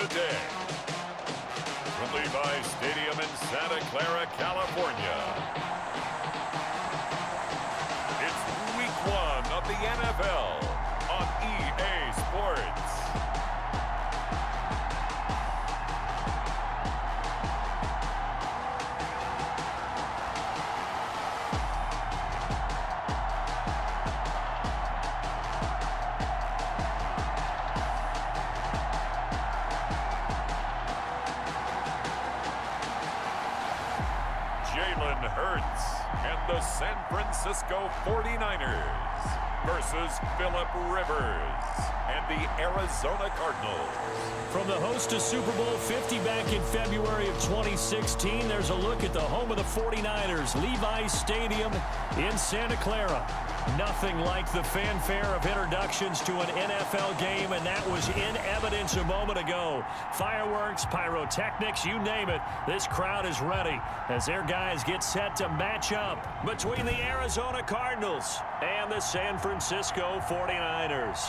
today. From Levi's Stadium in Santa Clara, California, it's Week 1 of the NFL on EA Sports. And the San Francisco 49ers versus Phillip Rivers and the Arizona Cardinals. From the host to Super Bowl 50 back in February of 2016, there's a look at the home of the 49ers, Levi's Stadium in Santa Clara. Nothing like the fanfare of introductions to an NFL game, and that was in evidence a moment ago. Fireworks, pyrotechnics, you name it. This crowd is ready as their guys get set to match up between the Arizona Cardinals and the San Francisco 49ers.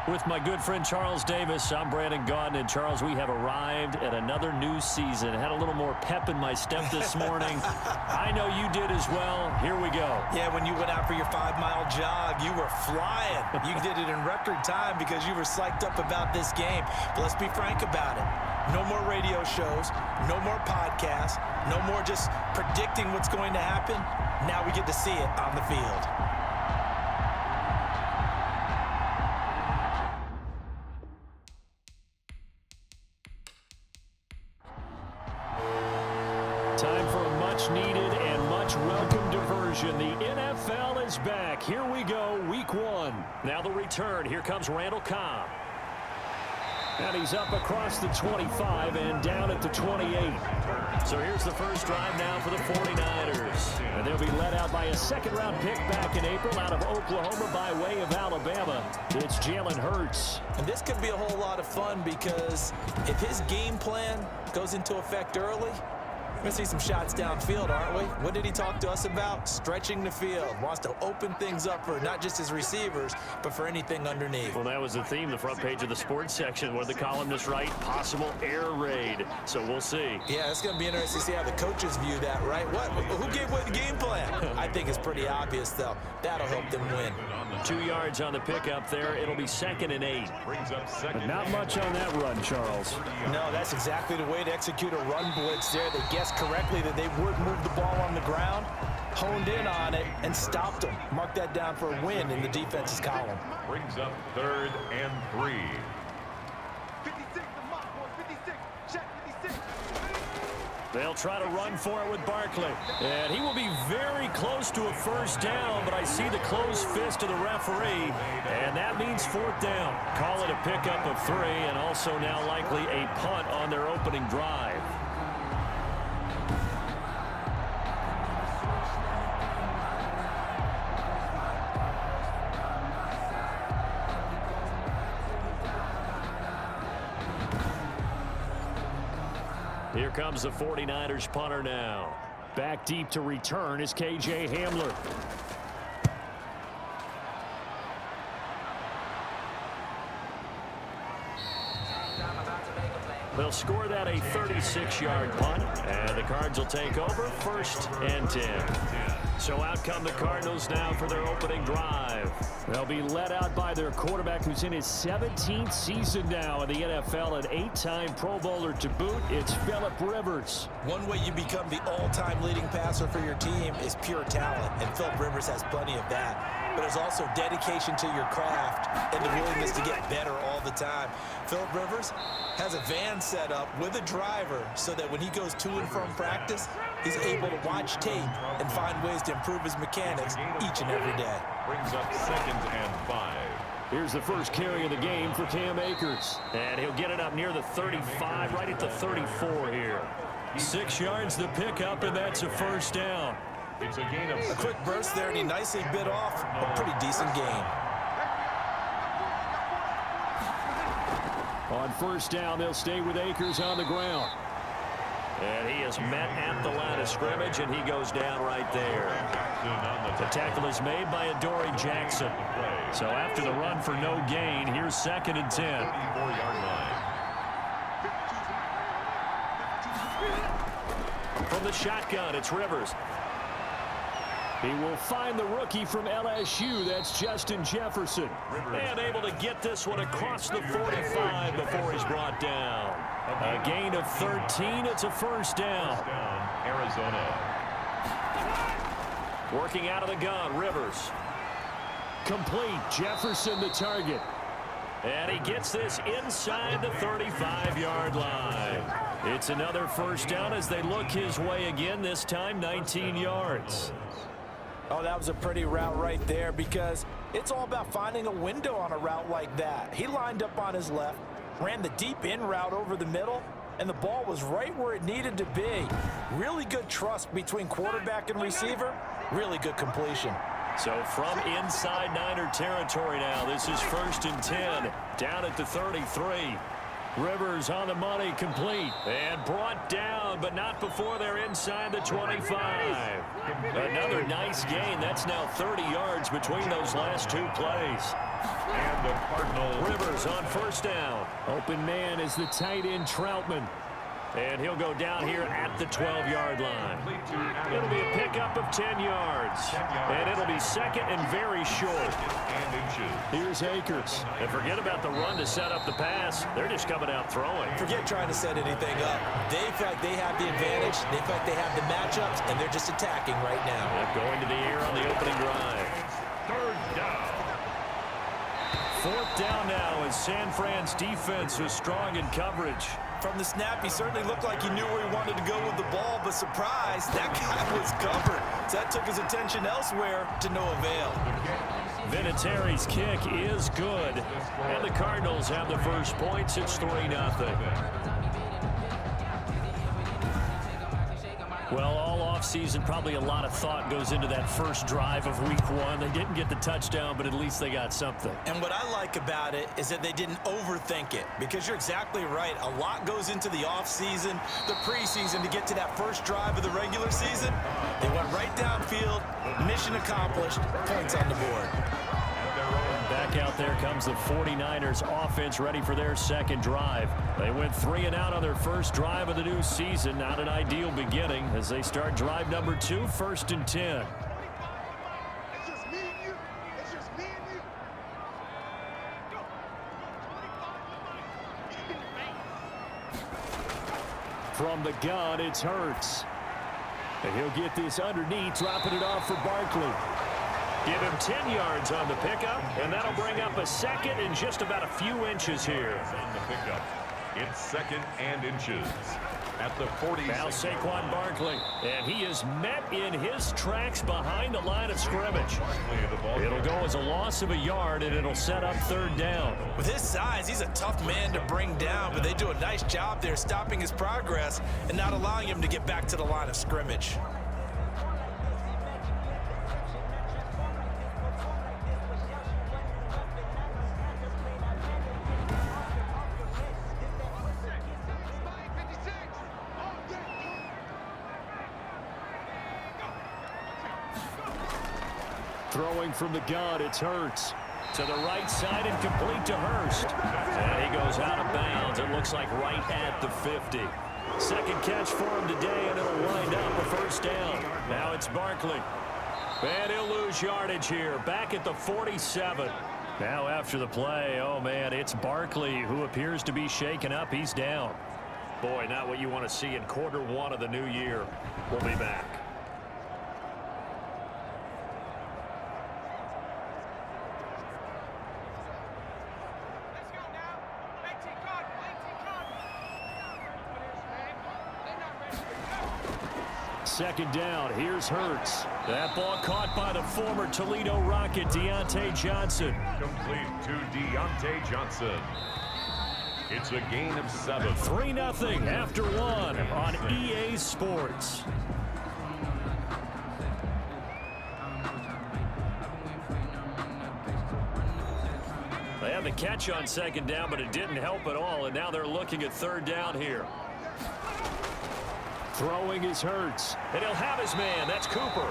With my good friend Charles Davis, I'm Brandon Gaudin. And Charles, we have arrived at another new season. Had a little more pep in my step this morning. I know you did as well. Here we go. Yeah, when you went out for your 5-mile jog, you were flying. You did it in record time because you were psyched up about this game. But let's be frank about it. No more radio shows, no more podcasts, no more just predicting what's going to happen. Now we get to see it on the field. Time for a much-needed and much-welcome diversion. The NFL is back. Here we go, Week 1. Now the return. Here comes Randall Cobb. And he's up across the 25 and down at the 28. So here's the first drive now for the 49ers. And they'll be led out by a second-round pick back in April out of Oklahoma by way of Alabama. It's Jalen Hurts. And this could be a whole lot of fun because if his game plan goes into effect early, we're going to see some shots downfield, aren't we? What did he talk to us about? Stretching the field. Wants to open things up for not just his receivers, but for anything underneath. Well, that was the theme, the front page of the sports section, where the columnists write possible air raid. So we'll see. Yeah, it's going to be interesting to see how the coaches view that, right? What? Who gave away the game plan? I think it's pretty obvious, though. That'll help them win. 2 yards on the pickup there. It'll be 2nd and 8. But not much on that run, Charles. No, that's exactly the way to execute a run blitz there. They guessed correctly that they would move the ball on the ground, honed in on it, and stopped them. Mark that down for a win in the defense's column. Brings up 3rd and 3. 56, the mock boy, 56, check 56. They'll try to run for it with Barkley. And he will be very close to a first down, but I see the closed fist of the referee, and that means 4th down. Call it a pickup of 3, and also now likely a punt on their opening drive. Here comes the 49ers punter now. Back deep to return is K.J. Hamler. They'll score that a 36-yard punt, and the Cards will take over 1st and 10. So out come the Cardinals now for their opening drive. They'll be led out by their quarterback, who's in his 17th season now in the NFL, an 8-time Pro Bowler to boot. It's Phillip Rivers. One way you become the all-time leading passer for your team is pure talent, and Phillip Rivers has plenty of that. But there's also dedication to your craft and the willingness to get better all the time. Phillip Rivers has a van set up with a driver so that when he goes to and from practice, he's able to watch tape and find ways to improve his mechanics each and every day. Brings up 2nd and 5. Here's the first carry of the game for Cam Akers. And he'll get it up near the 35, right at the 34 here. 6 yards the pickup, and that's a first down. It's a gain of a quick burst there, and he nicely bit off a pretty decent gain. On first down, they'll stay with Akers on the ground. And he is met at the line of scrimmage, and he goes down right there. The tackle is made by Adoree Jackson. So after the run for no gain, here's 2nd and 10. From the shotgun, it's Rivers. He will find the rookie from LSU. That's Justin Jefferson. And able to get this one across the 45 before he's brought down. A gain of 13. It's a first down. Arizona. Working out of the gun, Rivers. Complete. Jefferson the target. And he gets this inside the 35-yard line. It's another first down as they look his way again, this time 19 yards. Oh, that was a pretty route right there because it's all about finding a window on a route like that. He lined up on his left, ran the deep in route over the middle, and the ball was right where it needed to be. Really good trust between quarterback and receiver. Really good completion. So from inside Niner territory now, this is 1st and 10, down at the 33. Rivers on the money, complete, and brought down, but not before they're inside the 25. Another nice gain. That's now 30 yards between those last two plays. And the Cardinals. Rivers on first down. Open man is the tight end Troutman. And he'll go down here at the 12-yard line. It'll be a pickup of 10 yards. And it'll be 2nd and very short. Here's Akers. And forget about the run to set up the pass. They're just coming out throwing. Forget trying to set anything up. They feel like they have the advantage. They feel like they have the matchups, and they're just attacking right now. They're going to the air on the opening drive. 3rd down. 4th down now as San Fran's defense was strong in coverage. From the snap, he certainly looked like he knew where he wanted to go with the ball, but surprise, that guy was covered. So that took his attention elsewhere to no avail. Vinatieri's kick is good. And the Cardinals have the first points. It's 3-0. Well, all offseason, probably a lot of thought goes into that first drive of week 1. They didn't get the touchdown, but at least they got something. And what I like about it is that they didn't overthink it, because you're exactly right. A lot goes into the offseason, the preseason to get to that first drive of the regular season. They went right downfield, mission accomplished, points on the board. Back out there comes the 49ers offense ready for their second drive. They went 3 and out on their first drive of the new season. Not an ideal beginning as they start drive number 2, 1st and 10. It's just me and you. It's just me and you. Go. 25. From the gun, it's Hurts. And he'll get this underneath, dropping it off for Barkley. Give him 10 yards on the pickup, and that'll bring up a 2nd and just about a few inches here. On the pickup. It's 2nd and inches. At the 46. Now Saquon Barkley, and he is met in his tracks behind the line of scrimmage. It'll go as a loss of a yard, and it'll set up 3rd down. With his size, he's a tough man to bring down, but they do a nice job there stopping his progress and not allowing him to get back to the line of scrimmage. Throwing from the gun, it's Hurts. To the right side and complete to Hurst. And he goes out of bounds. It looks like right at the 50. Second catch for him today, and it'll wind up a first down. Now it's Barkley. And he'll lose yardage here. Back at the 47. Now after the play, oh man, it's Barkley who appears to be shaken up. He's down. Boy, not what you want to see in quarter 1 of the new year. We'll be back. Second down, here's Hurts. That ball caught by the former Toledo Rocket, Deontay Johnson. Complete to Deontay Johnson. It's a gain of 7. 3-0 after 1 on EA Sports. They had the catch on second down, but it didn't help at all, and now they're looking at 3rd down here. Throwing is Hurts. And he'll have his man. That's Cooper.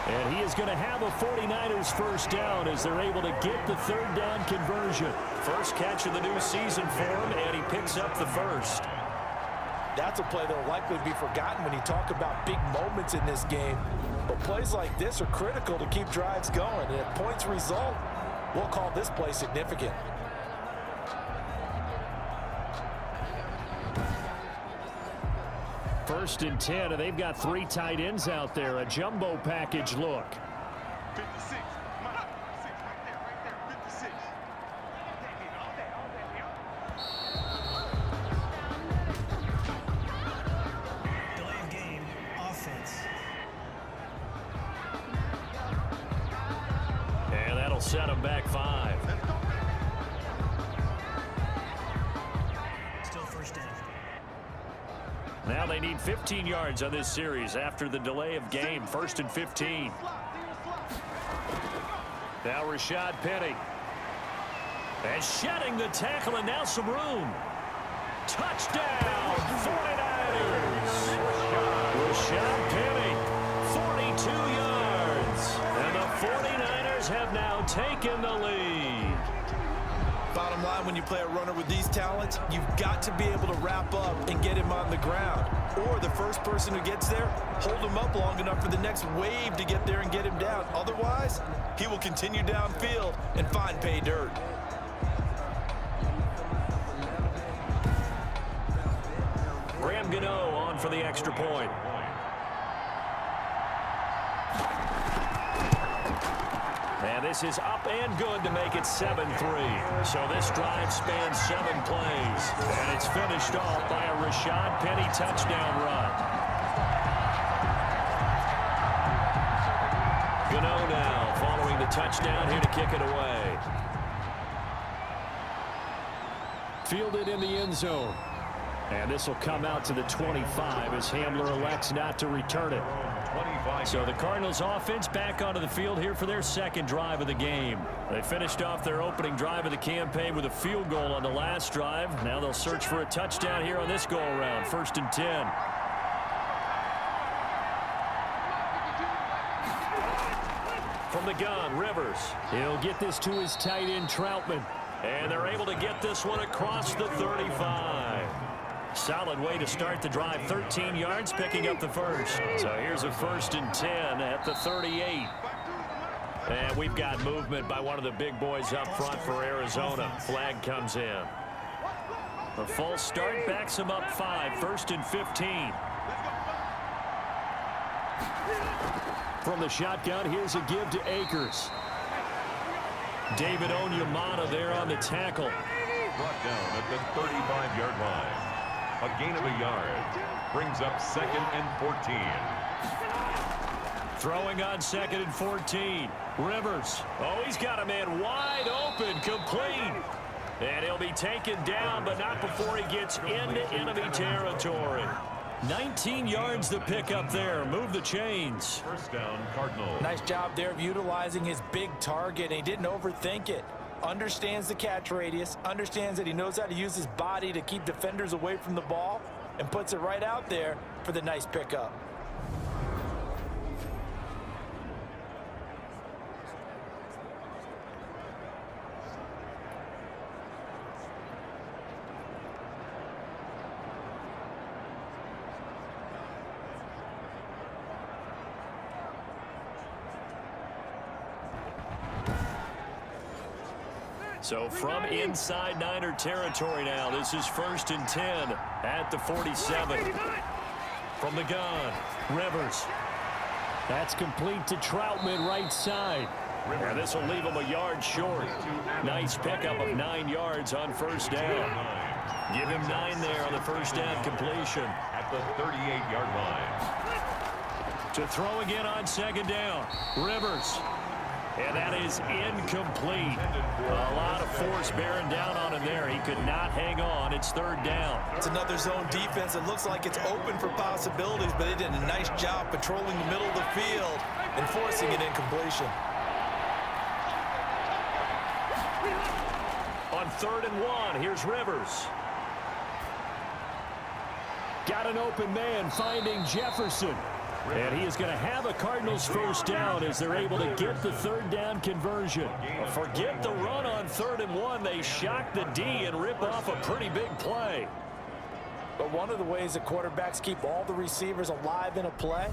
And he is going to have a 49ers first down as they're able to get the third down conversion. First catch of the new season for him, and he picks up the first. That's a play that will likely be forgotten when you talk about big moments in this game. But plays like this are critical to keep drives going. And if points result, we'll call this play significant. First and 10, and they've got 3 tight ends out there. A jumbo package look. 56. Come on. 56. Right there. 56. Delay of game, offense. And that'll set him back 5. Still first down. Now they need 15 yards on this series after the delay of game. First and 15. Now Rashad Penny. And shedding the tackle, and now some room. Touchdown, 49ers. Rashad Penny, 42 yards. And the 49ers have now taken the lead. Bottom line, when you play a runner with these talents, you've got to be able to wrap up and get him on the ground. Or the first person who gets there, hold him up long enough for the next wave to get there and get him down. Otherwise, he will continue downfield and find pay dirt. Graham Gano on for the extra point. And this is up and good to make it 7-3. So this drive spans 7 plays. And it's finished off by a Rashad Penny touchdown run. Gano now following the touchdown here to kick it away. Fielded in the end zone. And this will come out to the 25 as Hamler elects not to return it. So the Cardinals offense back onto the field here for their second drive of the game. They finished off their opening drive of the campaign with a field goal on the last drive. Now they'll search for a touchdown here on this go around. First and 10. From the gun, Rivers. He'll get this to his tight end, Troutman. And they're able to get this one across the 35. Solid way to start the drive. 13 yards, picking up the first. So here's a first and 10 at the 38. And we've got movement by one of the big boys up front for Arizona. Flag comes in. A false start backs him up 5. First and 15. From the shotgun, here's a give to Akers. David Onyemata there on the tackle. Brought down at the 35-yard line. A gain of a yard. Brings up 2nd and 14. Throwing on 2nd and 14. Rivers. Oh, he's got a man wide open, complete. And he'll be taken down, but not before he gets into enemy territory. 19 yards to pick up there. Move the chains. First down, Cardinals. Nice job there of utilizing his big target, and he didn't overthink it. Understands the catch radius, understands that he knows how to use his body to keep defenders away from the ball, and puts it right out there for the nice pickup. So from inside Niner territory now, this is first and 10 at the 47. From the gun, Rivers. That's complete to Troutman right side. And this will leave him a yard short. Nice pickup of 9 yards on first down. Give him 9 there on the first down completion. At the 38-yard line. To throw again on second down, Rivers. And that is incomplete. A lot of force bearing down on him there. He could not hang on. It's third down. It's another zone defense. It looks like it's open for possibilities, but they did a nice job patrolling the middle of the field and forcing an incompletion. On 3rd and 1, here's Rivers. Got an open man finding Jefferson. And he is going to have a Cardinals first down as they're able to get the third down conversion. Forget the run on 3rd and 1. They shock the D and rip off a pretty big play. But one of the ways that quarterbacks keep all the receivers alive in a play,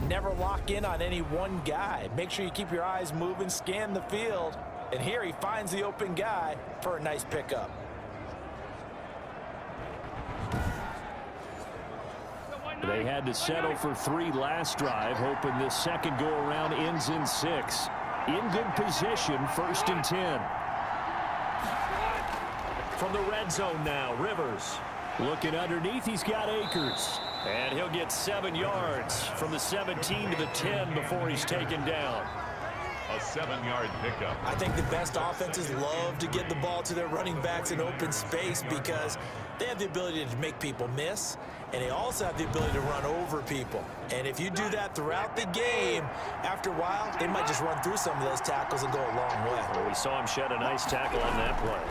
never lock in on any one guy. Make sure you keep your eyes moving, scan the field. And here he finds the open guy for a nice pickup. They had to settle for 3 last drive, hoping this second go-around ends in 6. In good position, 1st and 10. From the red zone now, Rivers. Looking underneath, he's got Akers. And he'll get 7 yards from the 17 to the 10 before he's taken down. A 7-yard pickup. I think the best offenses love to get the ball to their running backs in open space because they have the ability to make people miss, and they also have the ability to run over people. And if you do that throughout the game, after a while, they might just run through some of those tackles and go a long way. Well, we saw him shed a nice tackle on that play.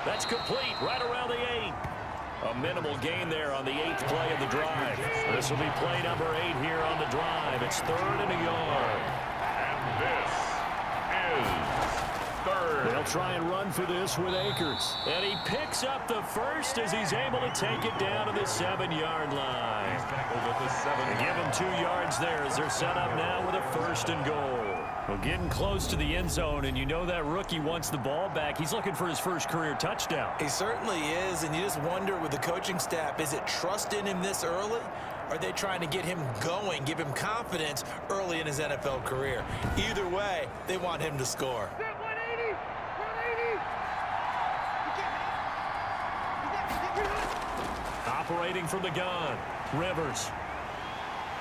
That's complete right around the 8. A minimal gain there on the 8th play of the drive. This will be play number 8 here on the drive. It's 3rd and a yard. And this is 3rd. They'll try and run for this with Akers. And he picks up the first as he's able to take it down to the 7-yard line. He's tackled at the 7. They give him 2 yards there as they're set up now with a 1st and goal. Well, getting close to the end zone, and you know that rookie wants the ball back. He's looking for his first career touchdown. He certainly is, and you just wonder with the coaching staff, is it trust in him this early? Are they trying to get him going, give him confidence early in his NFL career? Either way, they want him to score. Operating from the gun, Rivers.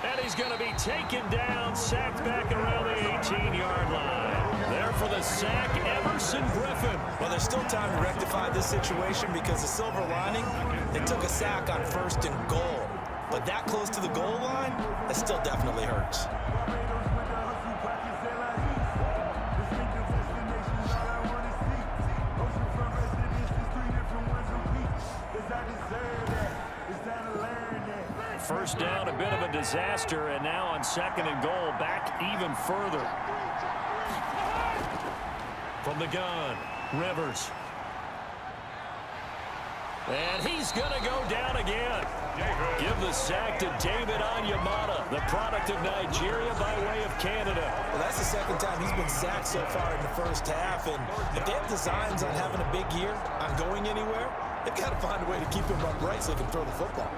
And he's going to be taken down, sacked back around the 18-yard line. There for the sack, Emerson Griffin. Well, there's still time to rectify this situation because the silver lining, they took a sack on 1st and goal. But that close to the goal line, that still definitely hurts. First down, a bit of a disaster, and now on 2nd and goal, back even further. From the gun, Rivers. And he's going to go down again. Give the sack to David Onyemata, the product of Nigeria by way of Canada. Well, that's the 2nd time he's been sacked so far in the first half, and if they have designs on having a big year, on going anywhere, they've got to find a way to keep him upright so they can throw the football.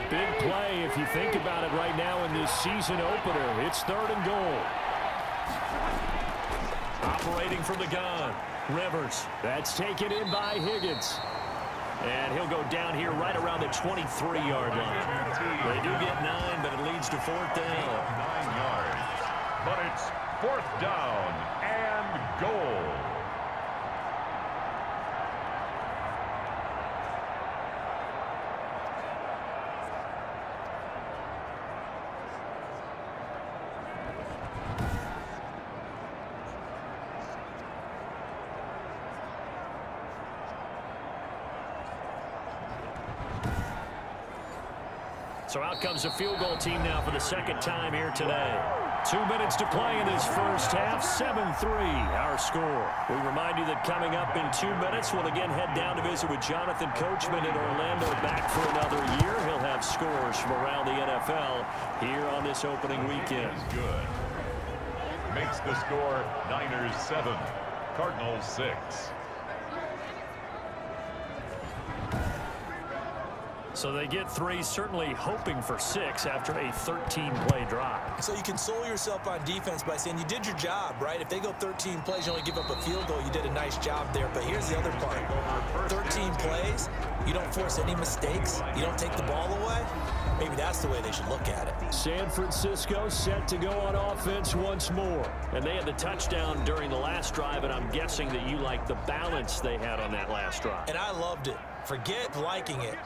Big play if you think about it right now in this season opener. It's 3rd and goal. Operating from the gun, Rivers. That's taken in by Higgins. And he'll go down here right around the 23-yard line. They do get 9, but it leads to 4th down. 9 yards. But it's 4th down and goal. So out comes a field goal team now for the 2nd time here today. 2 minutes to play in this first half. 7-3 our score. We remind you that coming up in 2 minutes, we'll again head down to visit with Jonathan Coachman in Orlando, back for another year. He'll have scores from around the NFL here on this opening weekend. Good. Makes the score Niners 7, Cardinals 6. So they get 3, certainly hoping for 6 after a 13-play drive. So you console yourself on defense by saying you did your job, right? If they go 13 plays, you only give up a field goal, you did a nice job there. But here's the other part. 13 plays, you don't force any mistakes, you don't take the ball away. Maybe that's the way they should look at it. San Francisco set to go on offense once more. And they had the touchdown during the last drive, and I'm guessing that you like the balance they had on that last drive. And I loved it. Forget liking it.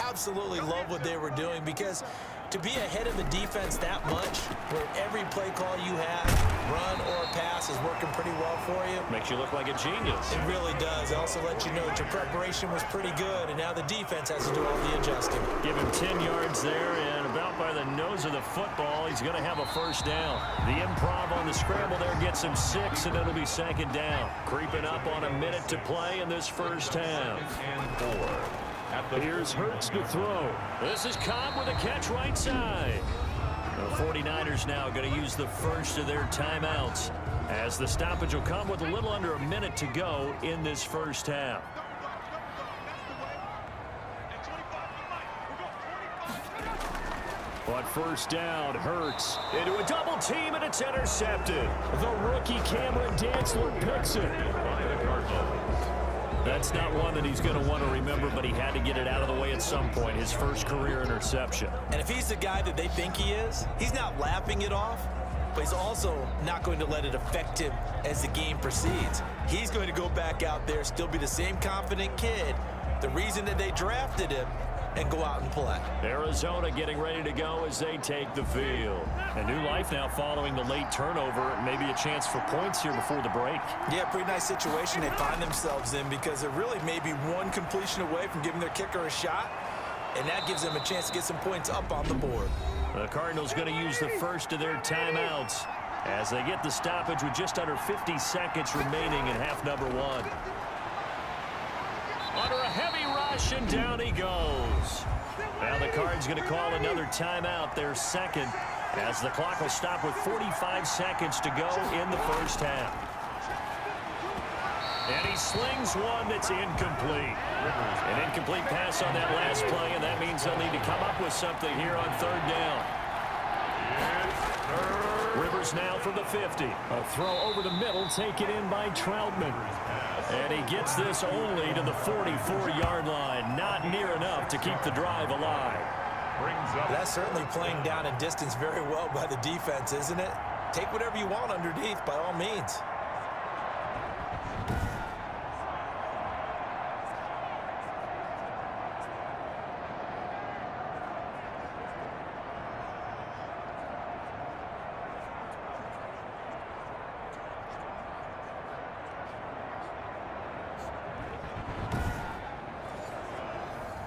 Absolutely love what they were doing because To be ahead of the defense that much, where every play call you have, run or pass, is working pretty well for you. Makes you look like a genius. It really does. It also lets you know that your preparation was pretty good, and now the defense has to do all the adjusting. Give him 10 yards there, and about by the nose of the football, he's going to have a first down. The improv on the scramble there gets him 6, and it'll be second down. Creeping up on a minute to play in this first half. And 4. Here's Hurts to throw. This is Cobb with a catch right side. The 49ers now going to use the first of their timeouts, as the stoppage will come with a little under a minute to go in this first half. But first down, Hurts into a double team, and it's intercepted. The rookie Cameron Dantzler picks it. That's not one that he's going to want to remember, but he had to get it out of the way at some point. His first career interception. And if he's the guy that they think he is, he's not laughing it off, but he's also not going to let it affect him as the game proceeds. He's going to go back out there, still be the same confident kid, the reason that they drafted him, and go out and play. Arizona getting ready to go as they take the field. A new life now following the late turnover. Maybe a chance for points here before the break. Yeah, pretty nice situation they find themselves in, because they're really maybe one completion away from giving their kicker a shot, and that gives them a chance to get some points up on the board. The Cardinals going to use the first of their timeouts as they get the stoppage with just under 50 seconds remaining in half number 1. Under a heavy rush, and down he goes. Now the Cards going to call another timeout, their second, as the clock will stop with 45 seconds to go in the first half. And he slings one that's incomplete. An incomplete pass on that last play, and that means they'll need to come up with something here on third down. Rivers now from the 50. A throw over the middle, taken in by Troutman. And he gets this only to the 44-yard line. Not near enough to keep the drive alive. That's certainly playing down in distance very well by the defense, isn't it? Take whatever you want underneath, by all means.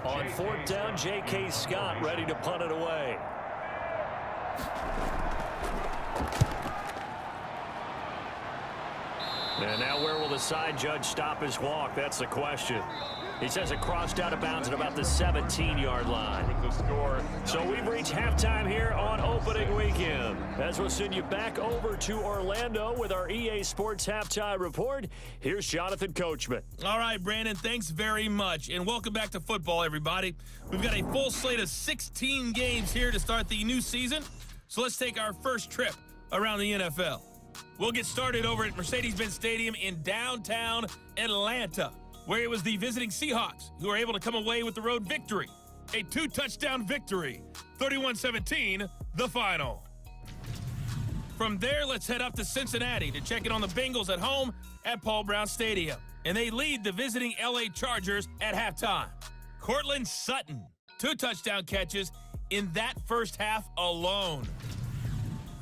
On fourth down, J.K. Scott ready to punt it away. And now where will the side judge stop his walk? That's the question. He says it crossed out of bounds at about the 17-yard line. So we've reached halftime here on opening weekend. As we'll send you back over to Orlando with our EA Sports Halftime Report, here's Jonathan Coachman. All right, Brandon, thanks very much. And welcome back to football, everybody. We've got a full slate of 16 games here to start the new season. So let's take our first trip around the NFL. We'll get started over at Mercedes-Benz Stadium in downtown Atlanta, where it was the visiting Seahawks who were able to come away with the road victory. A 2-touchdown victory, 31-17, the final. From there, let's head up to Cincinnati to check in on the Bengals at home at Paul Brown Stadium. And they lead the visiting LA Chargers at halftime. Cortland Sutton, 2 touchdown catches in that first half alone.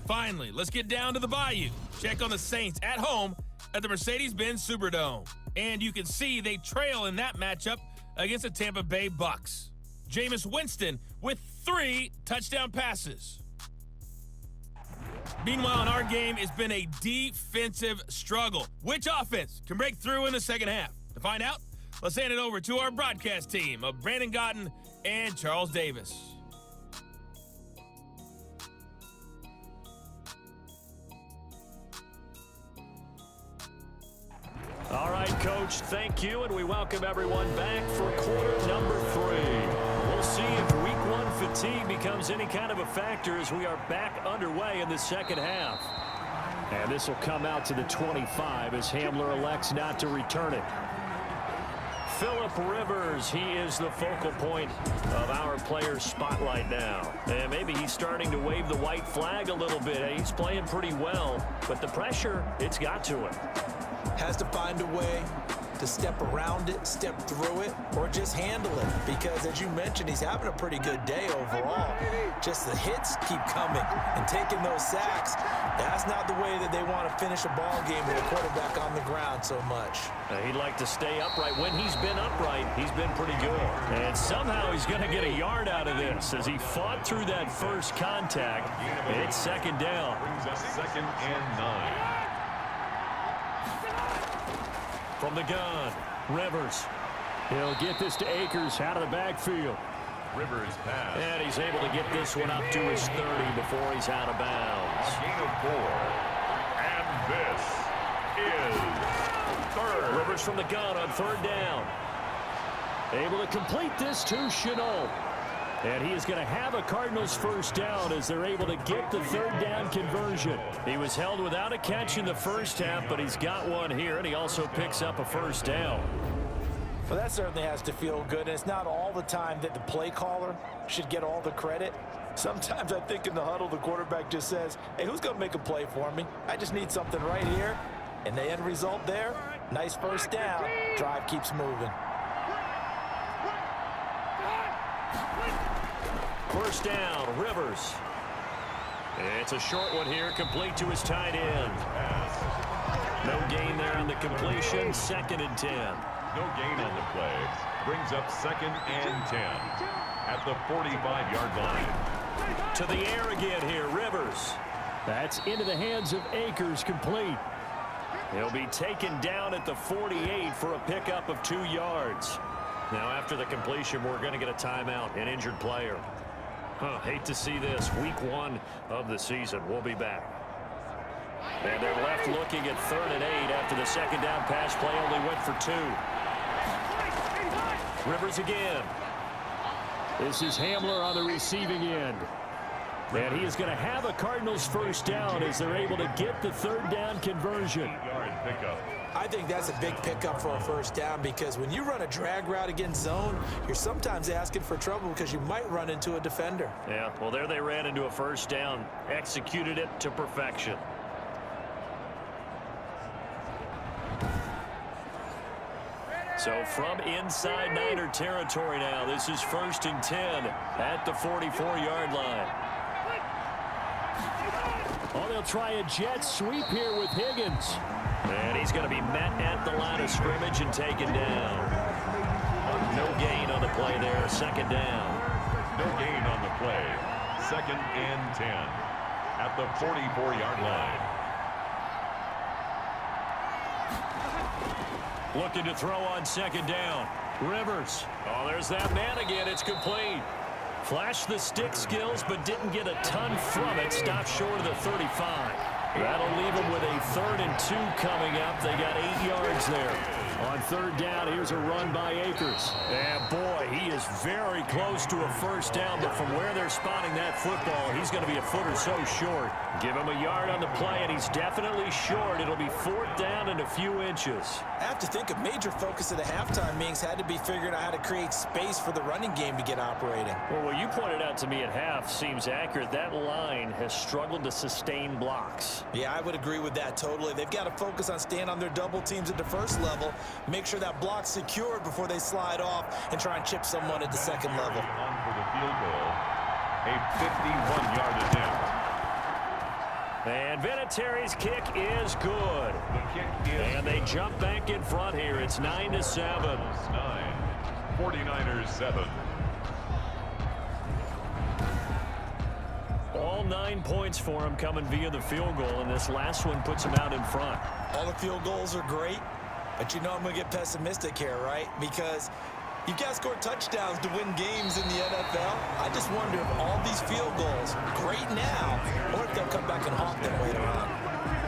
Finally, let's get down to the Bayou. Check on the Saints at home at the Mercedes-Benz Superdome. And you can see they trail in that matchup against the Tampa Bay Bucks. Jameis Winston with 3 touchdown passes. Meanwhile, in our game, it's been a defensive struggle. Which offense can break through in the second half? To find out, let's hand it over to our broadcast team of Brandon Gotten and Charles Davis. All right, Coach, thank you, and we welcome everyone back for quarter number 3. We'll see if week 1 fatigue becomes any kind of a factor as we are back underway in the second half. And this will come out to the 25 as Hamler elects not to return it. Phillip Rivers, he is the focal point of our players' spotlight now. And maybe he's starting to wave the white flag a little bit. He's playing pretty well, but the pressure, it's got to him. Has to find a way to step around it, step through it, or just handle it. Because as you mentioned, he's having a pretty good day overall. Just the hits keep coming and taking those sacks. That's not the way that they want to finish a ball game with a quarterback on the ground so much. He'd like to stay upright. When he's been upright, he's been pretty good. And somehow he's going to get a yard out of this as he fought through that first contact. It's second down. Brings us 2nd and 9. From the gun, Rivers. He'll get this to Akers out of the backfield. Rivers pass. And he's able to get this one up to his 30 before he's out of bounds. A gain of 4. And this is 3rd. Rivers from the gun on 3rd down. Able to complete this to Chenault. And he is going to have a Cardinals first down as they're able to get the 3rd down conversion. He was held without a catch in the first half, but he's got one here, and he also picks up a first down. Well, that certainly has to feel good, and it's not all the time that the play caller should get all the credit. Sometimes I think in the huddle, the quarterback just says, hey, who's going to make a play for me? I just need something right here. And the end result there, nice first down. Drive keeps moving. First down, Rivers. It's a short one here, complete to his tight end. No gain there on the completion, 2nd and 10. No gain on the play. Brings up 2nd and 10 at the 45-yard line. To the air again here, Rivers. That's into the hands of Akers, complete. He'll be taken down at the 48 for a pickup of 2 yards. Now after the completion, we're going to get a timeout, an injured player. Hate to see this. Week 1 of the season. We'll be back. And they're left looking at 3rd and 8 after the 2nd down pass play only went for 2. Rivers again. This is Hamler on the receiving end. And he is going to have a Cardinals first down as they're able to get the 3rd down conversion. Yard pickup. I think that's a big pickup for a first down because when you run a drag route against zone, you're sometimes asking for trouble because you might run into a defender. Yeah, well, there they ran into a first down, executed it to perfection. So from inside Niner territory now, this is 1st and 10 at the 44-yard line. Oh, they'll try a jet sweep here with Higgins. And he's going to be met at the line of scrimmage and taken down. No gain on the play there, 2nd down. No gain on the play. 2nd and 10 at the 44-yard line. Looking to throw on 2nd down. Rivers. Oh, there's that man again. It's complete. Flashed the stick skills, but didn't get a ton from it. Stopped short of the 35. That'll leave them with a 3rd and 2 coming up. They got 8 yards there. On 3rd down, here's a run by Akers. And boy, he is very close to a first down, but from where they're spotting that football, he's going to be a foot or so short. Give him a yard on the play, and he's definitely short. It'll be 4th down and a few inches. I have to think a major focus of the halftime meetings had to be figuring out how to create space for the running game to get operating. Well, what you pointed out to me at half seems accurate. That line has struggled to sustain blocks. Yeah, I would agree with that totally. They've got to focus on staying on their double teams at the first level, make sure that block's secured before they slide off and try and chip someone at the second level. On for the field goal, a 51-yard attempt. And Vinatieri's kick is good. The kick is and they jump back in front here. It's 9-7. 9. 49ers 7. All 9 points for him coming via the field goal, and this last one puts him out in front. All the field goals are great, but you know I'm going to get pessimistic here, right? Because you got to score touchdowns to win games in the NFL. I just wonder if all these field goals, great now, or if they'll come back and haunt them later on.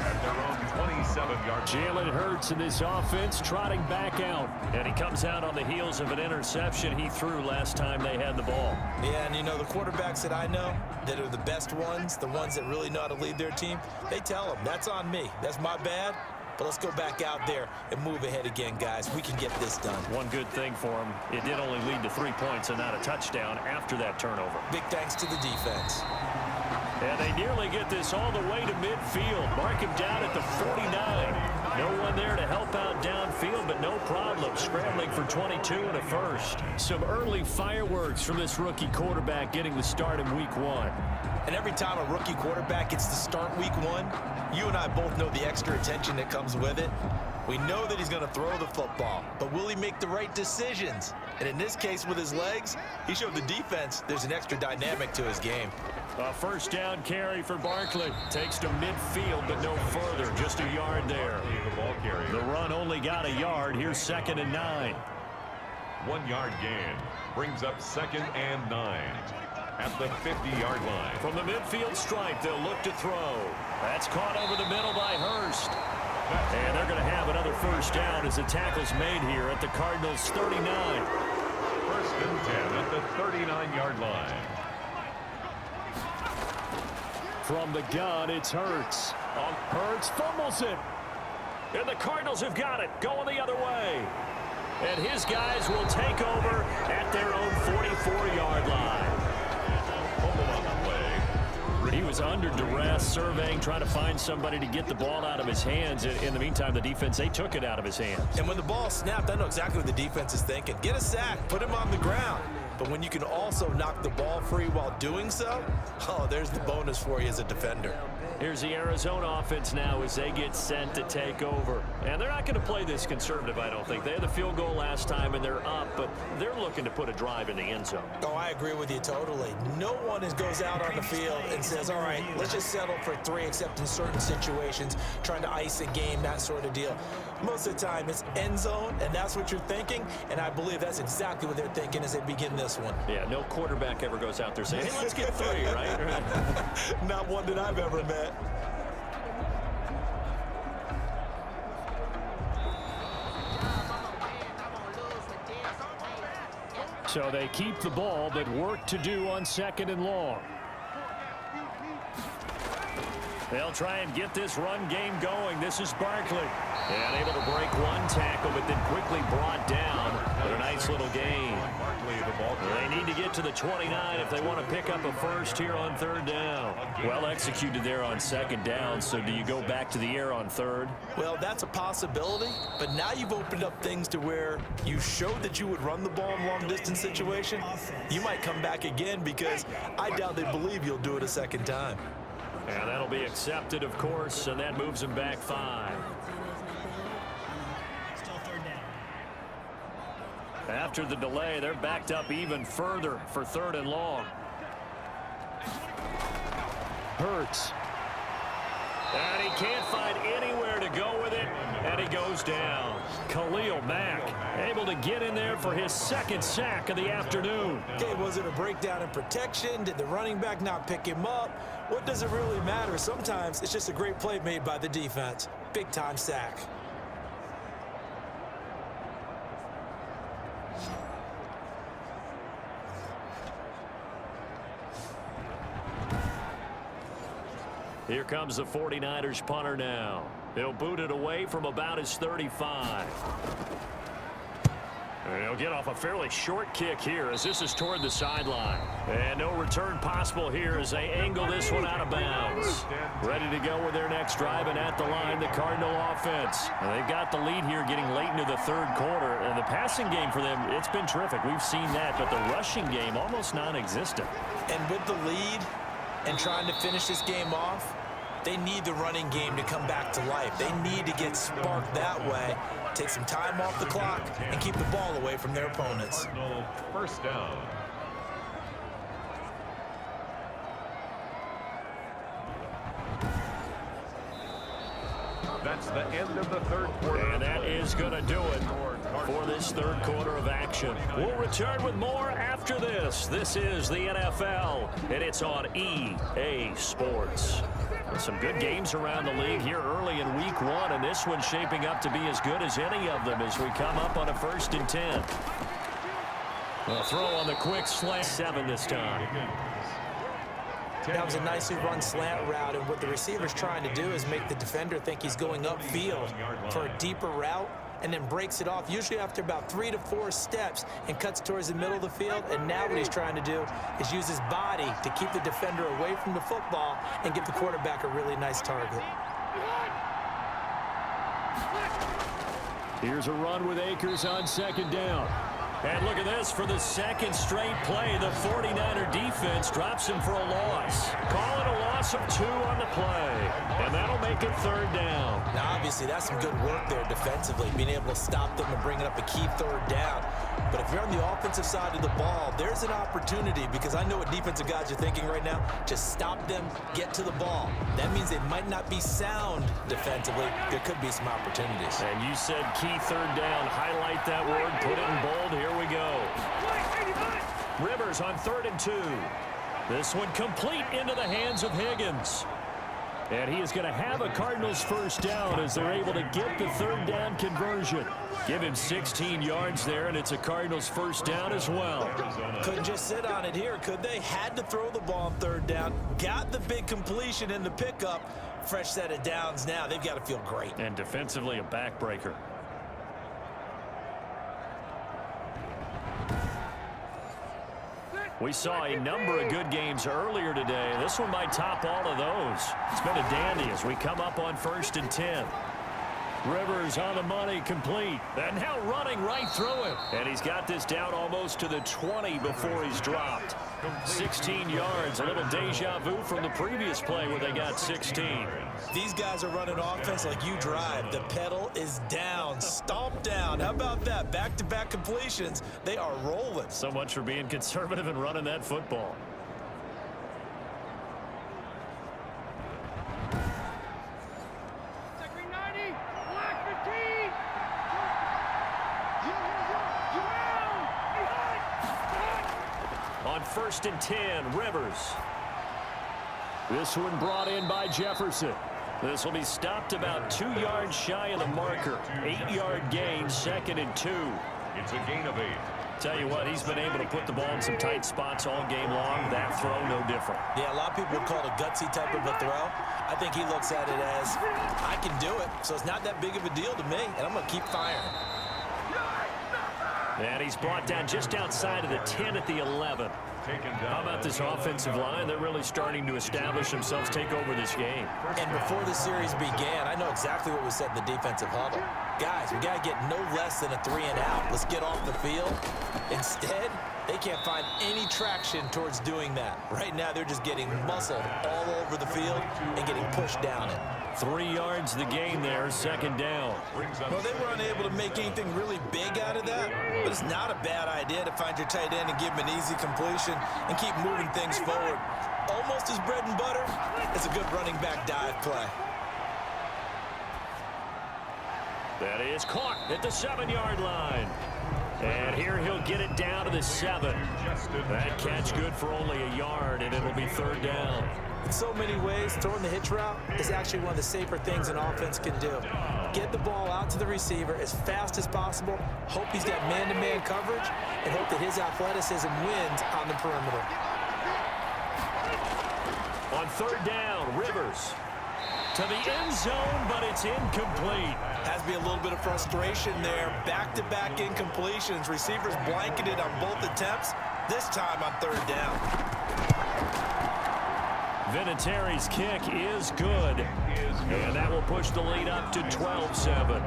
At their own 27-yard. Jalen Hurts in this offense trotting back out. And he comes out on the heels of an interception he threw last time they had the ball. Yeah, and you know, the quarterbacks that I know that are the best ones, the ones that really know how to lead their team, they tell them, that's on me. That's my bad. But let's go back out there and move ahead again, guys. We can get this done. One good thing for him, it did only lead to 3 points and not a touchdown after that turnover. Big thanks to the defense. And they nearly get this all the way to midfield. Mark him down at the 49. No one there to help out downfield, but no problem. Scrambling for 22 and a first. Some early fireworks from this rookie quarterback getting the start in week 1. And every time a rookie quarterback gets to start week 1, you and I both know the extra attention that comes with it. We know that he's going to throw the football, but will he make the right decisions? And in this case with his legs, he showed the defense there's an extra dynamic to his game. A first down carry for Barkley. Takes to midfield, but no further. Just a yard there. The run only got a yard. Here's 2nd and 9. 1 yard gain. Brings up 2nd and 9. At the 50-yard line. From the midfield stripe, they'll look to throw. That's caught over the middle by Hurst. And they're going to have another first down as the tackle's made here at the Cardinals' 39. 1st and 10 at the 39-yard line. From the gun, it's Hurts. Hurts fumbles it. And the Cardinals have got it, going the other way. And his guys will take over at their own 44-yard line. He was under duress, surveying, trying to find somebody to get the ball out of his hands. In the meantime, the defense, they took it out of his hands. And when the ball snapped, I know exactly what the defense is thinking. Get a sack, put him on the ground. But when you can also knock the ball free while doing so, oh, there's the bonus for you as a defender. Here's the Arizona offense now as they get sent to take over. And they're not going to play this conservative, I don't think. They had the field goal last time, and they're up, but they're looking to put a drive in the end zone. Oh, I agree with you totally. No one goes out on the field and says, all right, let's just settle for 3, except in certain situations, trying to ice a game, that sort of deal. Most of the time, it's end zone, and that's what you're thinking, and I believe that's exactly what they're thinking as they begin this one. Yeah, no quarterback ever goes out there saying, hey, let's get 3, right? Not one that I've ever met. So they keep the ball, but work to do on 2nd and long. They'll try and get this run game going. This is Barkley. And able to break 1 tackle, but then quickly brought down. But a nice little gain. They need to get to the 29 if they want to pick up a first here on 3rd down. Well executed there on 2nd down. So do you go back to the air on 3rd? Well, that's a possibility. But now you've opened up things to where you showed that you would run the ball in long-distance situation. You might come back again because I doubt they believe you'll do it a 2nd time. And that'll be accepted, of course, and that moves them back 5. Still 3rd down. After the delay, they're backed up even further for 3rd and long. Hurts. And he can't find anywhere to go with it, and he goes down. Khalil Mack able to get in there for his 2nd sack of the afternoon. Okay, was it a breakdown in protection? Did the running back not pick him up? What does it really matter? Sometimes it's just a great play made by the defense. Big-time sack. Here comes the 49ers punter now. He'll boot it away from about his 35. And he'll get off a fairly short kick here as this is toward the sideline. And no return possible here as they angle this one out of bounds. Ready to go with their next drive, and at the line, the Cardinal offense. And they've got the lead here getting late into the 3rd quarter. And the passing game for them, it's been terrific. We've seen that, but the rushing game almost non-existent. And with the lead and trying to finish this game off, they need the running game to come back to life. They need to get sparked that way, take some time off the clock, and keep the ball away from their opponents. First down. That's the end of the 3rd quarter. And that is going to do it for this 3rd quarter of action. We'll return with more after this. This is the NFL, and it's on EA Sports. Some good games around the league here early in week 1, and this one's shaping up to be as good as any of them as we come up on a 1st and 10. A throw on the quick slant, 7 this time. That was a nicely run slant route, and what the receiver's trying to do is make the defender think he's going upfield for a deeper route, and then breaks it off, usually after about 3 to 4 steps, and cuts towards the middle of the field. And now what he's trying to do is use his body to keep the defender away from the football and give the quarterback a really nice target. Here's a run with Akers on second down. And look at this. For the second straight play, the 49er defense drops him for a loss. Call it a loss of 2 on the play. And that'll make it third down. Now, obviously, that's some good work there defensively, being able to stop them and bringing up a key third down. But if you're on the offensive side of the ball, there's an opportunity, because I know what defensive guys are thinking right now. Just stop them, get to the ball. That means they might not be sound defensively. There could be some opportunities. And you said key third down. Highlight that word. Put it in bold. Here we go. Rivers on 3rd and 2. This one complete into the hands of Higgins. And he is going to have a Cardinals first down as they're able to get the third down conversion. Give him 16 yards there, and it's a Cardinals first down as well. Couldn't just sit on it here, could they? Had to throw the ball on 3rd down. Got the big completion in the pickup. Fresh set of downs now. They've got to feel great. And defensively, a backbreaker. We saw a number of good games earlier today. This one might top all of those. It's been a dandy as we come up on 1st and 10. Rivers on the money, complete. And now running right through him. And he's got this down almost to the 20 before he's dropped. 16 yards, a little deja vu from the previous play where they got 16. These guys are running offense like you drive. The pedal is down, stomped down. How about that? Back-to-back completions. They are rolling. So much for being conservative and running that football. On 1st and 10, Rivers. This one brought in by Jefferson. This will be stopped about 2 yards shy of the marker. 8-yard gain, 2nd and 2. It's a gain of 8. Tell you what, he's been able to put the ball in some tight spots all game long. That throw, no different. Yeah, a lot of people would call it a gutsy type of a throw. I think he looks at it as, I can do it, so it's not that big of a deal to me, and I'm going to keep firing. And he's brought down just outside of the 10 at the 11. How about this offensive line? They're really starting to establish themselves, take over this game. And before the series began, I know exactly what we said in the defensive huddle. Guys, we got to get no less than a 3-and-out. Let's get off the field. Instead, they can't find any traction towards doing that. Right now, they're just getting muscled all over the field and getting pushed down it. 3 yards the gain there, 2nd down. Well, they were unable to make anything really big out of that, but it's not a bad idea to find your tight end and give him an easy completion and keep moving things forward. Almost as bread and butter as a good running back dive play. That is caught at the 7-yard line. And here he'll get it down to the 7. That catch good for only a yard, and it'll be 3rd down. In so many ways, throwing the hitch route is actually one of the safer things an offense can do. Get the ball out to the receiver as fast as possible, hope he's got man-to-man coverage, and hope that his athleticism wins on the perimeter. On 3rd down, Rivers to the end zone, but it's incomplete. Has to be a little bit of frustration there. Back-to-back incompletions. Receivers blanketed on both attempts, this time on 3rd down. Vinatieri's kick is good. And that will push the lead up to 12-7.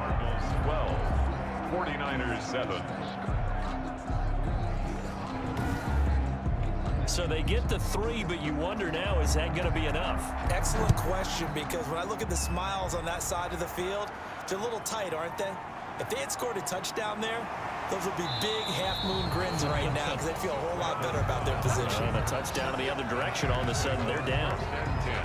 12, 49ers 7. So they get the 3, but you wonder now, is that going to be enough? Excellent question, because when I look at the smiles on that side of the field, they're a little tight, aren't they? If they had scored a touchdown there, those would be big half-moon grins right now because they'd feel a whole lot better about their position. And a touchdown in the other direction, all of a sudden they're down. 10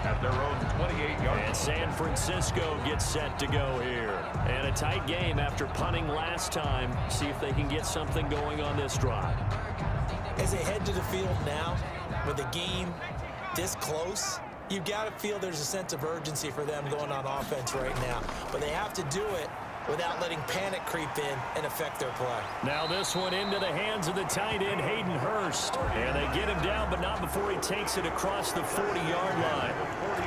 at their own 28-yard. And San Francisco gets set to go here. And a tight game after punting last time. See if they can get something going on this drive. As they head to the field now, with the game this close, you've got to feel there's a sense of urgency for them going on offense right now. But they have to do it without letting panic creep in and affect their play. Now this one into the hands of the tight end, Hayden Hurst. And they get him down, but not before he takes it across the 40-yard line.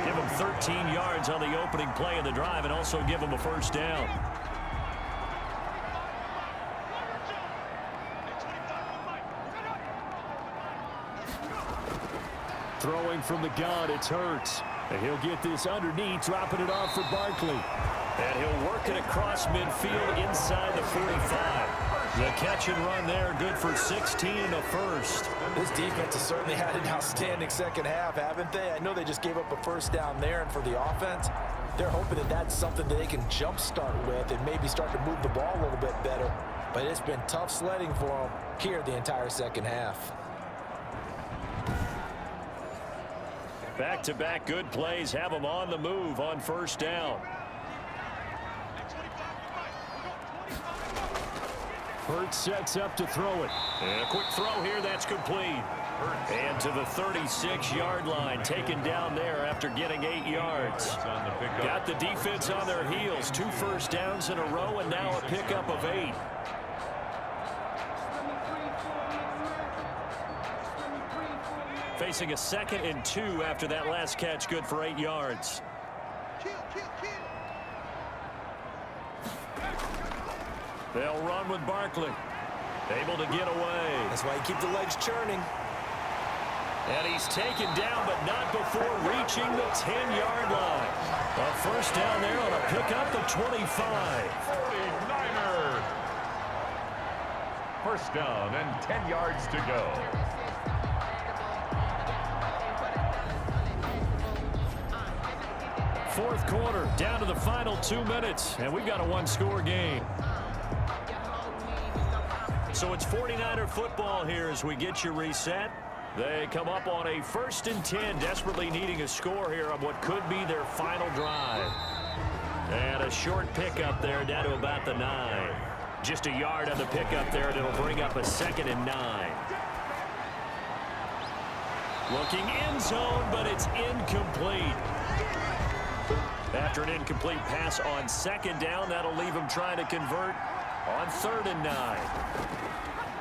Give him 13 yards on the opening play of the drive and also give him a first down. Throwing from the gun, it's Hurts. And he'll get this underneath, dropping it off for Barkley. And he'll work it across midfield inside the 45. The catch and run there, good for 16 and a first. This defense has certainly had an outstanding second half, haven't they? I know they just gave up a first down there, and for the offense, they're hoping that that's something that they can jumpstart with and maybe start to move the ball a little bit better. But it's been tough sledding for them here the entire second half. Back-to-back good plays have them on the move on first down. Hurts sets up to throw it. And a quick throw here, that's complete. And to the 36-yard line, taken down there after getting 8 yards. Got the defense on their heels. 2 first downs in a row, and now a pickup of 8. Facing a 2nd and 2 after that last catch, good for 8 yards. They'll run with Barkley. Able to get away. That's why you keep the legs churning. And he's taken down, but not before reaching the 10-yard line. A first down there on a pickup of 25. 49er. First down and 10 yards to go. Fourth quarter, down to the final 2 minutes, and we've got a one-score game. So it's 49er football here as we get you reset. They come up on a 1st and 10, desperately needing a score here on what could be their final drive. And a short pickup there down to about the 9. Just a yard on the pickup there, and it'll bring up a 2nd and 9. Looking end zone, but it's incomplete. After an incomplete pass on 2nd down, that'll leave them trying to convert on 3rd and 9.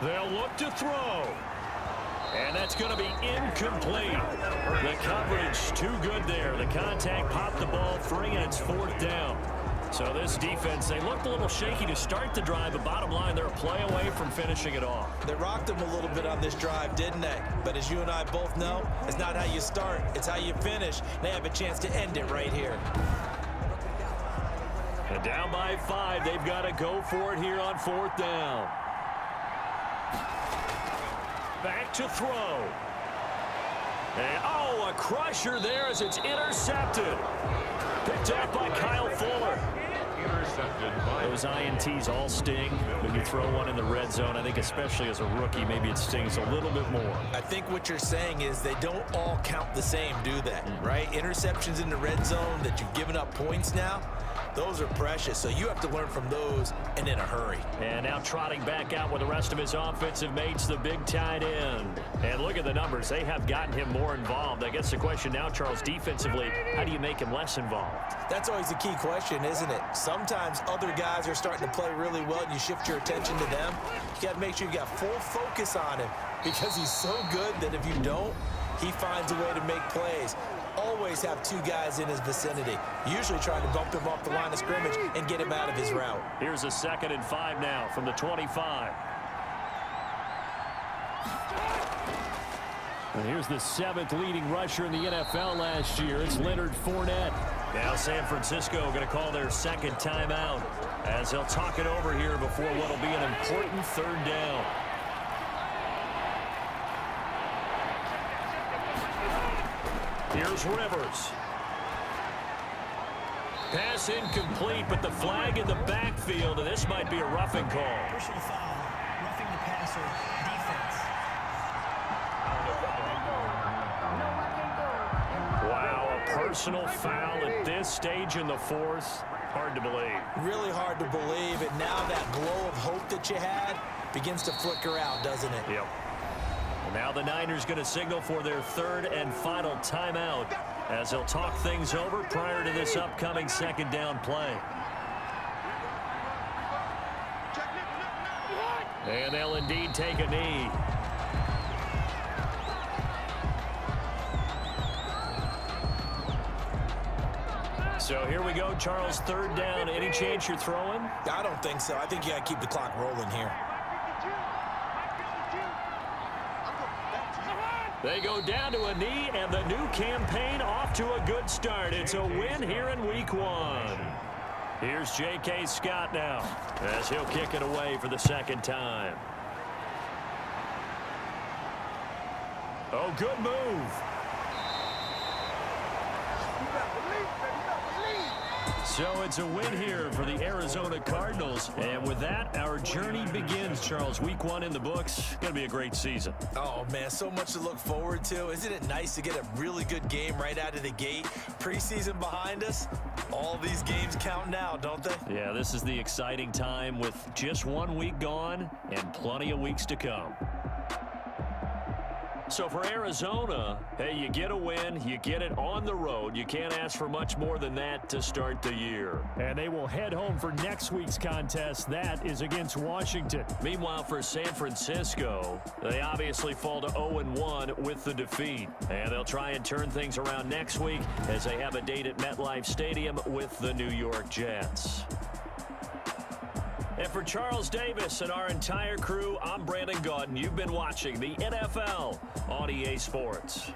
They'll look to throw. And that's going to be incomplete. The coverage too good there. The contact popped the ball free, and it's 4th down. So this defense, they looked a little shaky to start the drive, but bottom line, they're a play away from finishing it off. They rocked them a little bit on this drive, didn't they? But as you and I both know, it's not how you start, it's how you finish. They have a chance to end it right here. And down by 5, they've got to go for it here on 4th down. Back to throw. And, oh, a crusher there as it's intercepted. Picked up by Kyle Fuller. Intercepted by those INTs all sting when you throw one in the red zone. I think especially as a rookie, maybe it stings a little bit more. I think what you're saying is they don't all count the same, do they? Right? Interceptions in the red zone that you've given up points now, those are precious. So you have to learn from those and in a hurry. And now trotting back out with the rest of his offensive mates, the big tight end. And look at the numbers. They have gotten him more involved. I guess the question now, Charles, defensively, how do you make him less involved? That's always a key question, isn't it? Sometimes other guys are starting to play really well and you shift your attention to them. You got to make sure you got full focus on him because he's so good that if you don't, he finds a way to make plays. Always have 2 guys in his vicinity, usually trying to bump him off the line of scrimmage and get him out of his route. Here's a 2nd and 5 now from the 25. And here's the 7th leading rusher in the NFL last year. It's Leonard Fournette. Now San Francisco going to call their 2nd timeout as they'll talk it over here before what will be an important 3rd down. Here's Rivers. Pass incomplete, but the flag in the backfield, and this might be a roughing call. Personal foul, roughing the passer, defense. Wow, a personal foul at this stage in the 4th. Hard to believe. Really hard to believe, and now that glow of hope that you had begins to flicker out, doesn't it? Yep. Now the Niners going to signal for their 3rd and final timeout as they'll talk things over prior to this upcoming 2nd down play. And they'll indeed take a knee. So here we go, Charles, 3rd down. Any chance you're throwing? I don't think so. I think you got to keep the clock rolling here. They go down to a knee, and the new campaign off to a good start. It's a win here in week 1. Here's J.K. Scott now as he'll kick it away for the second time. Oh, good move. So it's a win here for the Arizona Cardinals. And with that, our journey begins, Charles. Week 1 in the books. Going to be a great season. Oh, man, so much to look forward to. Isn't it nice to get a really good game right out of the gate? Preseason behind us. All these games count now, don't they? Yeah, this is the exciting time with just 1 week gone and plenty of weeks to come. So for Arizona, hey, you get a win, you get it on the road. You can't ask for much more than that to start the year. And they will head home for next week's contest. That is against Washington. Meanwhile, for San Francisco, they obviously fall to 0-1 with the defeat. And they'll try and turn things around next week as they have a date at MetLife Stadium with the New York Jets. And for Charles Davis and our entire crew, I'm Brandon Gaudin. You've been watching the NFL on EA Sports.